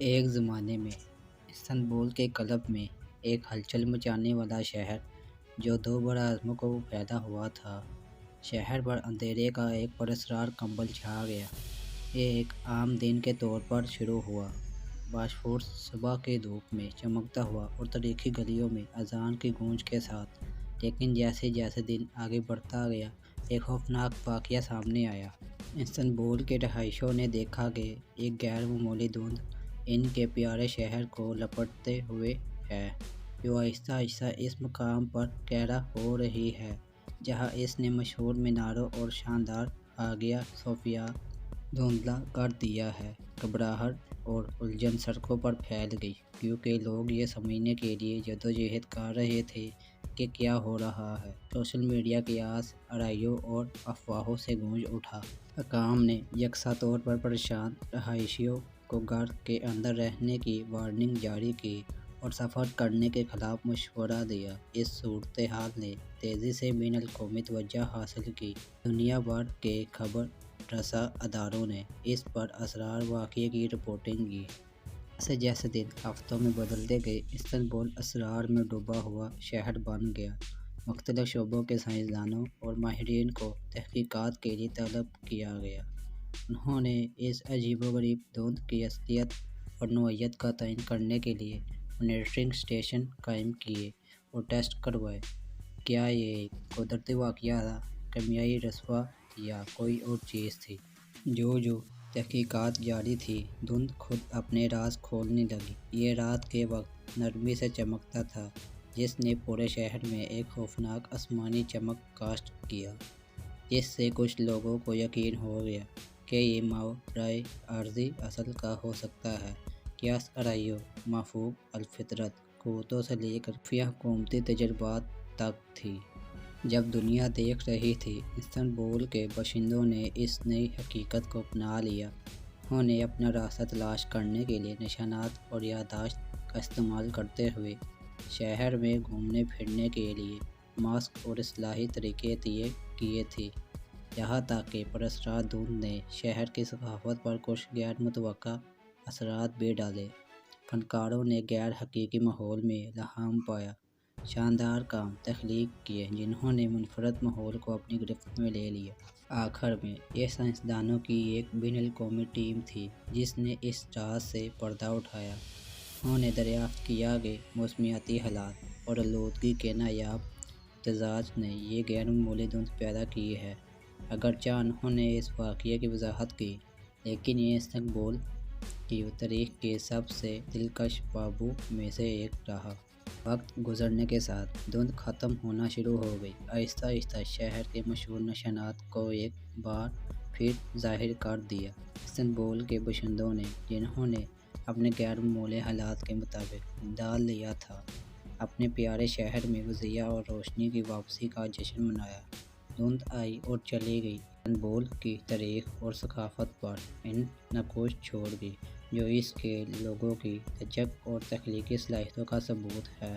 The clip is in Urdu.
ایک زمانے میں استنبول کے قلب میں ایک ہلچل مچانے والا شہر جو دو براعظموں کو پھیلا ہوا تھا۔ شہر پر اندھیرے کا ایک پراسرار کمبل چھا گیا۔ یہ ایک عام دن کے طور پر شروع ہوا، باشعور صبح کی دھوپ میں چمکتا ہوا اور تاریخی گلیوں میں اذان کی گونج کے ساتھ۔ لیکن جیسے جیسے دن آگے بڑھتا گیا، ایک خوفناک واقعہ سامنے آیا۔ استنبول کے رہائشیوں نے دیکھا کہ ایک غیر معمولی دھند ان کے پیارے شہر کو لپٹتے ہوئے ہے، جو آہستہ آہستہ اس مقام پر گہرا ہو رہی ہے جہاں اس نے مشہور میناروں اور شاندار ہاگیا صوفیہ دھندلا کر دیا ہے۔ گھبراہٹ اور الجھن سڑکوں پر پھیل گئی، کیونکہ لوگ یہ سمجھنے کے لیے جدوجہد کر رہے تھے کہ کیا ہو رہا ہے۔ سوشل میڈیا قیاس آرائیوں اور افواہوں سے گونج اٹھا۔ حکام نے یکساں طور پر پریشان رہائشیوں کو گھر کے اندر رہنے کی وارننگ جاری کی اور سفر کرنے کے خلاف مشورہ دیا۔ اس صورتحال نے تیزی سے بین الاقوامی توجہ حاصل کی۔ دنیا بھر کے خبر رساں اداروں نے اس پراسرار واقعے کی رپورٹنگ کی۔ جیسے جیسے دن ہفتوں میں بدلتے گئے، استنبول اسرار میں ڈوبا ہوا شہر بن گیا۔ مختلف شعبوں کے سائنسدانوں اور ماہرین کو تحقیقات کے لیے طلب کیا گیا۔ انہوں نے اس عجیب و غریب دھند کی اصلیت اور نوعیت کا تعین کرنے کے لیے مانیٹرنگ اسٹیشن قائم کیے اور ٹیسٹ کروائے۔ کیا یہ ایک قدرتی واقعہ تھا، کیمیائی رسوا یا کوئی اور چیز تھی؟ جو تحقیقات جاری تھی، دھند خود اپنے راز کھولنے لگی۔ یہ رات کے وقت نرمی سے چمکتا تھا، جس نے پورے شہر میں ایک خوفناک آسمانی چمک کاسٹ کیا، جس سے کچھ لوگوں کو یقین ہو گیا کہ یہ ماورائے عارضی اصل کا ہو سکتا ہے۔ قیاس آرائیوں مافوق الفطرت قوتوں سے لے کر خفیہ حکومتی تجربات تک تھی۔ جب دنیا دیکھ رہی تھی، استنبول کے باشندوں نے اس نئی حقیقت کو اپنا لیا۔ انہوں نے اپنا راستہ تلاش کرنے کے لیے نشانات اور یادداشت کا استعمال کرتے ہوئے شہر میں گھومنے پھرنے کے لیے ماسک اور اصلاحی طریقے طے کیے تھے۔ یہاں تک کہ پراسرار دھند نے شہر کی ثقافت پر کچھ غیر متوقع اثرات بھی ڈالے۔ فنکاروں نے غیر حقیقی ماحول میں الہام پایا، شاندار کام تخلیق کیے جنہوں نے منفرد ماحول کو اپنی گرفت میں لے لیا۔ آخر میں، یہ سائنسدانوں کی ایک بین الاقوامی ٹیم تھی جس نے اس راز سے پردہ اٹھایا۔ انہوں نے دریافت کیا کہ موسمیاتی حالات اور آلودگی کے نایاب امتزاج نے یہ غیر معمولی دھند پیدا کی ہے۔ اگرچہ انہوں نے اس واقعے کی وضاحت کی، لیکن یہ استنبول کی تاریخ کے سب سے دلکش بابوں میں سے ایک رہا۔ وقت گزرنے کے ساتھ دھند ختم ہونا شروع ہو گئی۔ آہستہ آہستہ شہر کے مشہور نشانات کو ایک بار پھر ظاہر کر دیا۔ استنبول کے باشندوں نے، جنہوں نے اپنے غیر معمولی حالات کے مطابق ڈھال لیا تھا، اپنے پیارے شہر میں ضیاء اور روشنی کی واپسی کا جشن منایا۔ دھند آئی اور چلی گئی، استنبول کی تاریخ اور ثقافت پر ان نقوش چھوڑ گئی جو اس کے لوگوں کی لچک اور تخلیقی صلاحیتوں کا ثبوت ہے۔